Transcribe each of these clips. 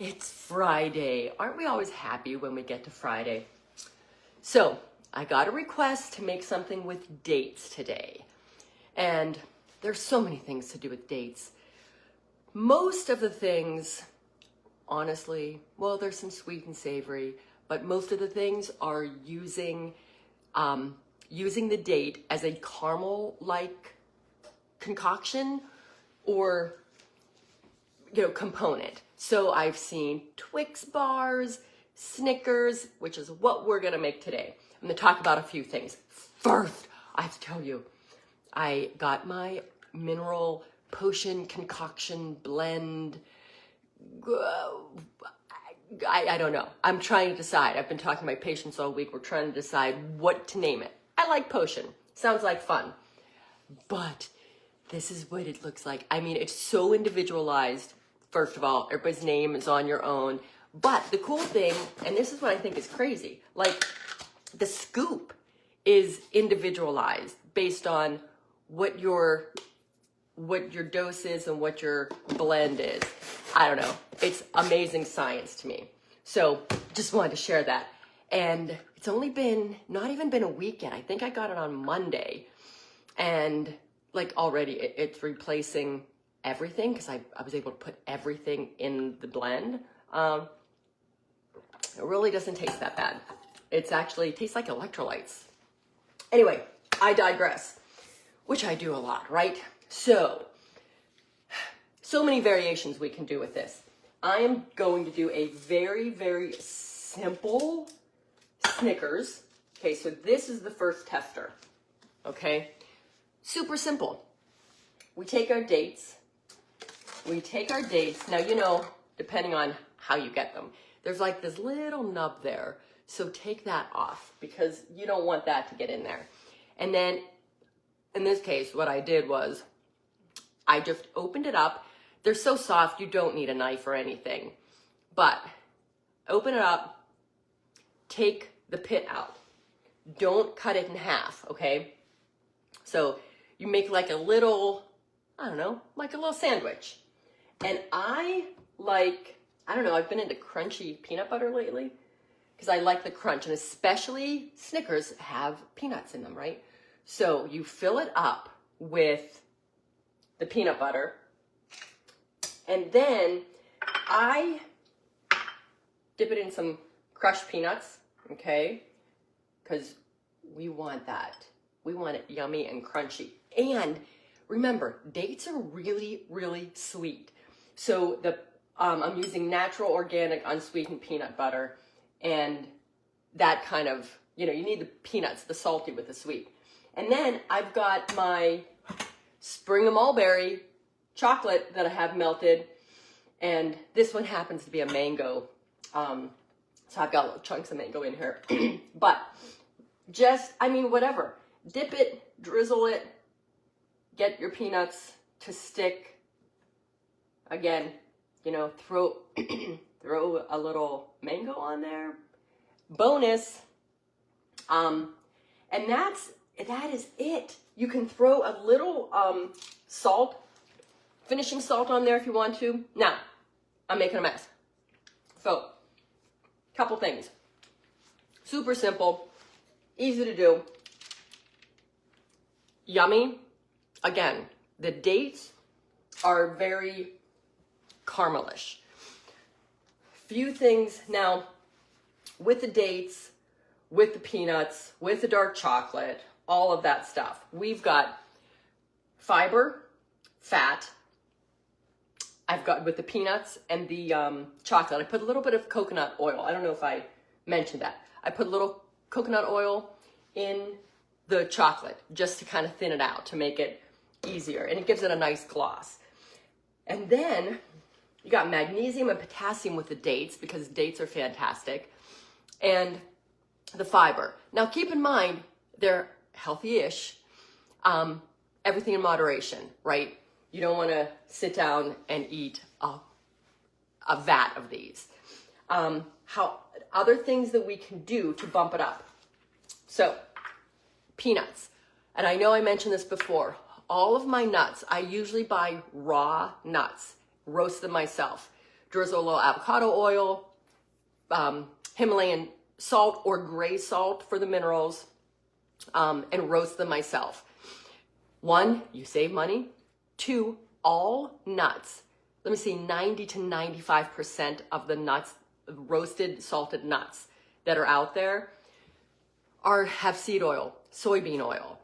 It's Friday. Aren't we always happy when we get to Friday? So I got a request to make something with dates today. And there's so many things to do with dates. Most of the things, honestly, well, there's some sweet and savory, but most of the things are using the date as a caramel-like concoction or component. So I've seen Twix bars, Snickers, which is what we're gonna make today. I'm gonna talk about a few things. First, I have to tell you, I got my mineral potion concoction blend. I don't know. I'm trying to decide. I've been talking to my patients all week. We're trying to decide what to name it. I like potion. Sounds like fun. But this is what it looks like. I mean, it's so individualized. First of all, everybody's name is on your own. But the cool thing, and this is what I think is crazy, like the scoop is individualized based on what your dose is and what your blend is. I don't know. It's amazing science to me. So just wanted to share that. And it's only been, not even been a week yet. I think I got it on Monday. And like already it's replacing everything because I was able to put everything in the blend. It really doesn't taste that bad. It's actually tastes like electrolytes. Anyway, I digress, which I do a lot, right? So many variations we can do with this. I am going to do a very, very simple Snickers. Okay, so this is the first tester. Okay, super simple. We take our dates. Now, depending on how you get them, there's like this little nub there. So take that off because you don't want that to get in there. And then in this case, what I did was I just opened it up. They're so soft, you don't need a knife or anything. But open it up, take the pit out. Don't cut it in half, okay? So you make like a little, I don't know, like a little sandwich. And I've been into crunchy peanut butter lately because I like the crunch, and especially Snickers have peanuts in them, right? So you fill it up with the peanut butter, and then I dip it in some crushed peanuts, okay? Because we want that. We want it yummy and crunchy. And remember, dates are really, really sweet. So I'm using natural, organic, unsweetened peanut butter, and that kind of, you need the peanuts, the salty with the sweet. And then I've got my spring of mulberry chocolate that I have melted, and this one happens to be a mango. So I've got little chunks of mango in here. But whatever. Dip it, drizzle it, get your peanuts to stick. Again, throw a little mango on there. Bonus. And that is it. You can throw a little salt, finishing salt on there if you want to. Now, I'm making a mess. So, couple things. Super simple, easy to do, yummy. Again, the dates are very caramelish. Few things now with the dates, with the peanuts, with the dark chocolate, all of that stuff. We've got fiber, fat. I've got with the peanuts and the chocolate. I put a little bit of coconut oil. I don't know if I mentioned that. I put a little coconut oil in the chocolate just to kind of thin it out to make it easier, and it gives it a nice gloss. And then you got magnesium and potassium with the dates because dates are fantastic, and the fiber. Now keep in mind they're healthy-ish, everything in moderation, right? You don't want to sit down and eat a vat of these. Other things that we can do to bump it up. So peanuts, and I know I mentioned this before. All of my nuts, I usually buy raw nuts, roast them myself. drizzle a little avocado oil, Himalayan salt or gray salt for the minerals, and roast them myself. 1, you save money. 2, all nuts. Let me see, 90 to 95% of the nuts, roasted salted nuts that are out there have seed oil, soybean oil,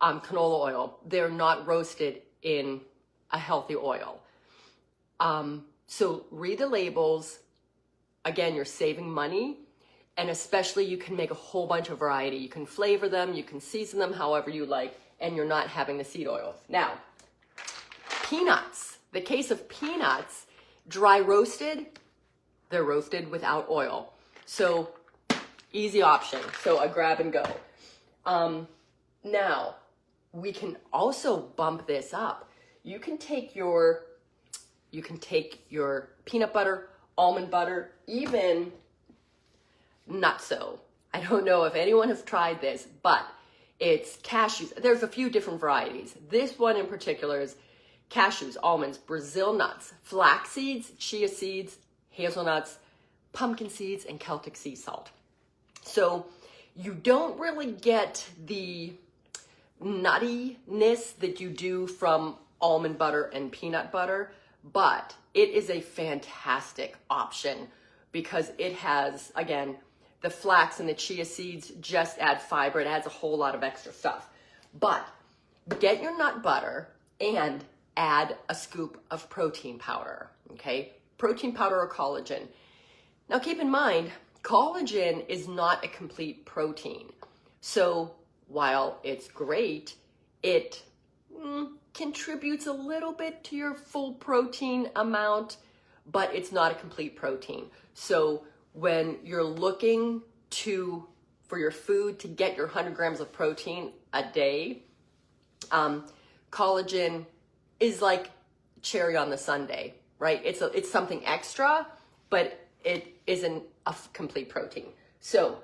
canola oil. They're not roasted in a healthy oil. So read the labels. Again, you're saving money, and especially you can make a whole bunch of variety. You can flavor them, you can season them however you like, and you're not having the seed oil. Now, peanuts. The case of peanuts, dry roasted, they're roasted without oil. So easy option. So a grab and go. Now, we can also bump this up. You can take your peanut butter, almond butter, even nutso. I don't know if anyone has tried this, but it's cashews. There's a few different varieties. This one in particular is cashews, almonds, Brazil nuts, flax seeds, chia seeds, hazelnuts, pumpkin seeds, and Celtic sea salt. So you don't really get the nuttiness that you do from almond butter and peanut butter, but it is a fantastic option because it has, again, the flax and the chia seeds just add fiber. It adds a whole lot of extra stuff. But get your nut butter and add a scoop of protein powder, okay? Protein powder or collagen. Now keep in mind, collagen is not a complete protein. So while it's great, it contributes a little bit to your full protein amount, but it's not a complete protein. So when you're looking for your food to get your 100 grams of protein a day, collagen is like cherry on the sundae, right? It's something extra, but it isn't a complete protein. So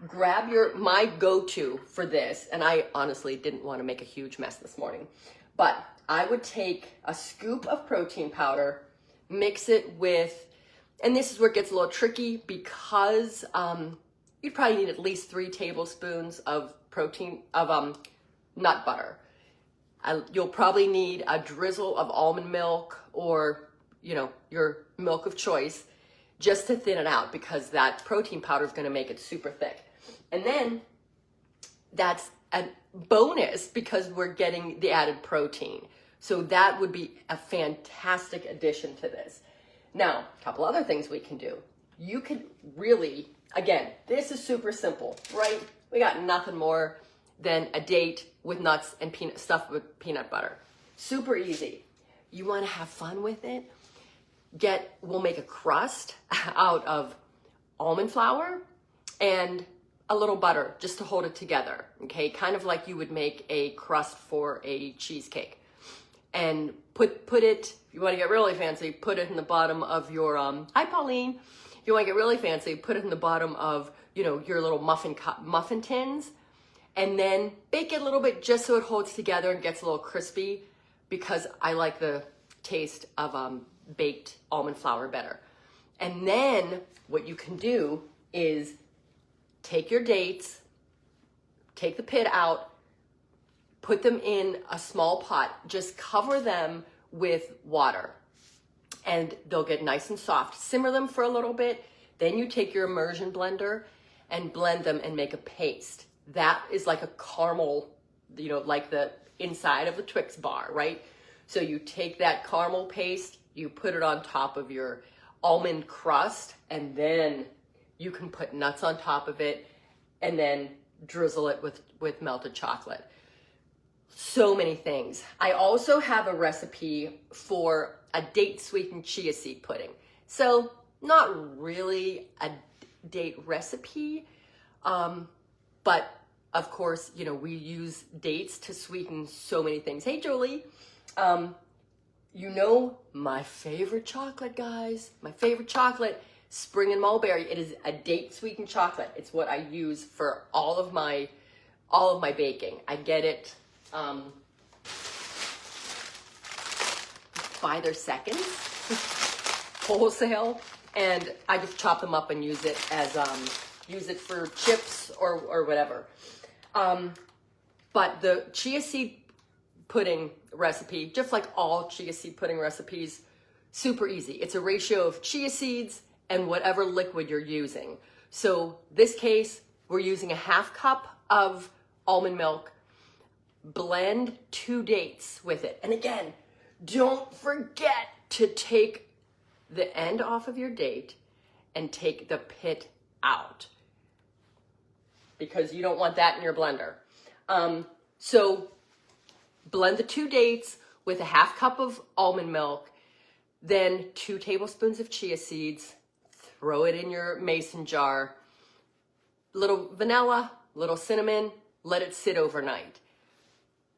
grab my go-to for this, and I honestly didn't want to make a huge mess this morning, but I would take a scoop of protein powder, mix it with, and this is where it gets a little tricky because you'd probably need at least 3 tablespoons of nut butter. You'll probably need a drizzle of almond milk or, your milk of choice just to thin it out because that protein powder is going to make it super thick. And then that's a bonus because we're getting the added protein. So that would be a fantastic addition to this. Now, a couple other things we can do. You could really, again, this is super simple, right? We got nothing more than a date with nuts and stuffed with peanut butter. Super easy. You want to have fun with it? We'll make a crust out of almond flour and a little butter just to hold it together, okay? Kind of like you would make a crust for a cheesecake. And put it, if you want to get really fancy, put it in the bottom of your, hi Pauline. If you want to get really fancy, put it in the bottom of, your little muffin tins. And then bake it a little bit just so it holds together and gets a little crispy because I like the taste of baked almond flour better. And then what you can do is take your dates, take the pit out, put them in a small pot, just cover them with water and they'll get nice and soft. Simmer them for a little bit. Then you take your immersion blender and blend them and make a paste. That is like a caramel, like the inside of the Twix bar, right? So you take that caramel paste, you put it on top of your almond crust, and then you can put nuts on top of it and then drizzle it with melted chocolate. So many things. I also have a recipe for a date sweetened chia seed pudding. So not really a date recipe, but of course, we use dates to sweeten so many things. Hey, Jolie, my favorite chocolate, guys, my favorite chocolate, Spring and Mulberry. It is a date sweetened chocolate. It's what I use for all of my baking. I get it by their seconds. wholesale, and I just chop them up and use it as use it for chips or whatever. But the chia seed pudding recipe, just like all chia seed pudding recipes, super easy. It's a ratio of chia seeds and whatever liquid you're using. So this case, we're using a 1/2 cup of almond milk. Blend 2 dates with it. And again, don't forget to take the end off of your date and take the pit out, because you don't want that in your blender. So blend the 2 dates with a 1/2 cup of almond milk, then 2 tablespoons of chia seeds, throw it in your mason jar, little vanilla, little cinnamon, let it sit overnight.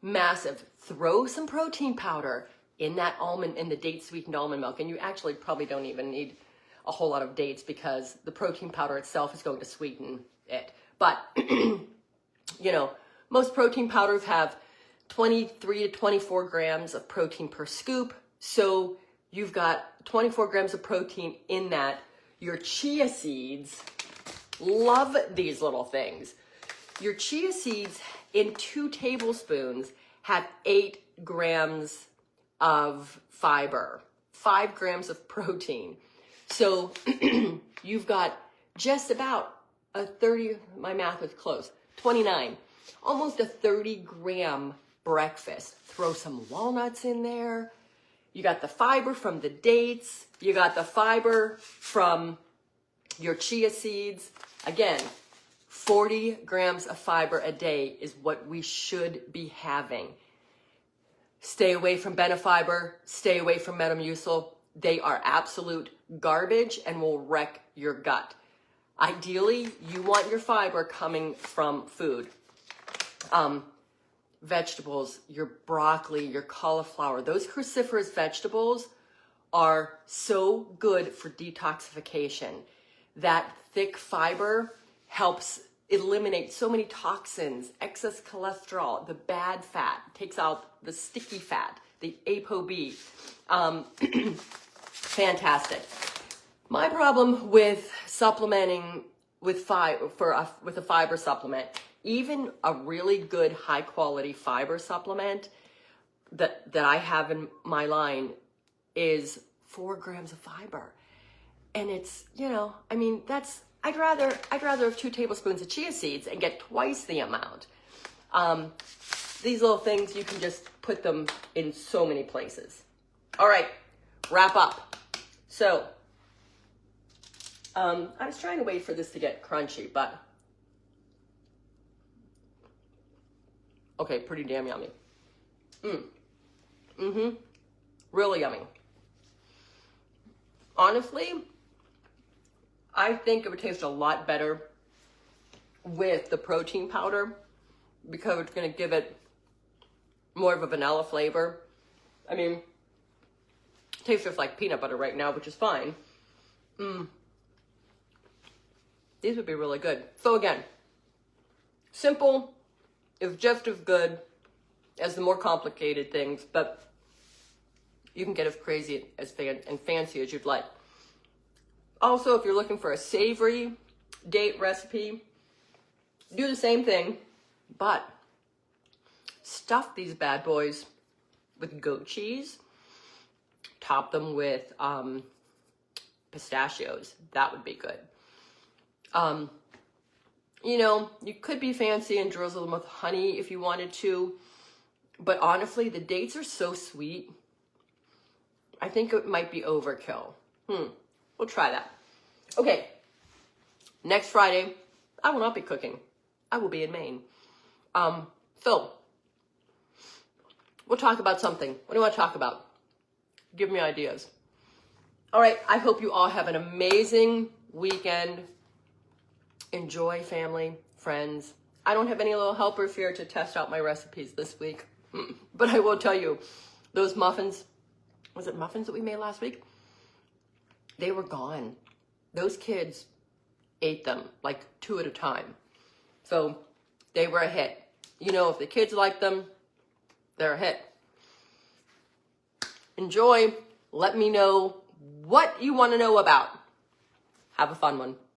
Massive. Throw some protein powder in that almond, in the date sweetened almond milk. And you actually probably don't even need a whole lot of dates, because the protein powder itself is going to sweeten it. But, you know, most protein powders have 23 to 24 grams of protein per scoop. So you've got 24 grams of protein in that. Your chia seeds, love these little things. Your chia seeds in 2 tablespoons have 8 grams of fiber, 5 grams of protein. So you've got just about a 30, my math is close, 29, almost a 30-gram breakfast. Throw some walnuts in there. You got the fiber from the dates. You got the fiber from your chia seeds. Again, 40 grams of fiber a day is what we should be having. Stay away from Benefiber. Stay away from Metamucil. They are absolute garbage and will wreck your gut. Ideally, you want your fiber coming from food. Vegetables, your broccoli, your cauliflower, those cruciferous vegetables are so good for detoxification. That thick fiber helps eliminate so many toxins, excess cholesterol, the bad fat, takes out the sticky fat, the ApoB. Fantastic. My problem with supplementing with a fiber supplement, even a really good high quality fiber supplement that I have in my line, is 4 grams of fiber. And it's, you know, I mean, that's, I'd rather have 2 tablespoons of chia seeds and get twice the amount. These little things, you can just put them in so many places. All right, wrap up. So, I was trying to wait for this to get crunchy, but okay, pretty damn yummy. Really yummy. Honestly, I think it would taste a lot better with the protein powder, because it's going to give it more of a vanilla flavor. I mean, it tastes just like peanut butter right now, which is fine. These would be really good. So again, simple is just as good as the more complicated things, but you can get as crazy and fancy as you'd like. Also, if you're looking for a savory date recipe, do the same thing, but stuff these bad boys with goat cheese. Top them with pistachios. That would be good. You know, you could be fancy and drizzle them with honey if you wanted to, but honestly, the dates are so sweet. I think it might be overkill. We'll try that. Okay, next Friday, I will not be cooking. I will be in Maine. So, we'll talk about something. What do you want to talk about? Give me ideas. All right, I hope you all have an amazing weekend. Enjoy family, friends. I don't have any little helpers here to test out my recipes this week, but I will tell you, those muffins, was it muffins that we made last week? They were gone. Those kids ate them like 2 at a time. So they were a hit. You know, if the kids like them, they're a hit. Enjoy. Let me know what you want to know about. Have a fun one.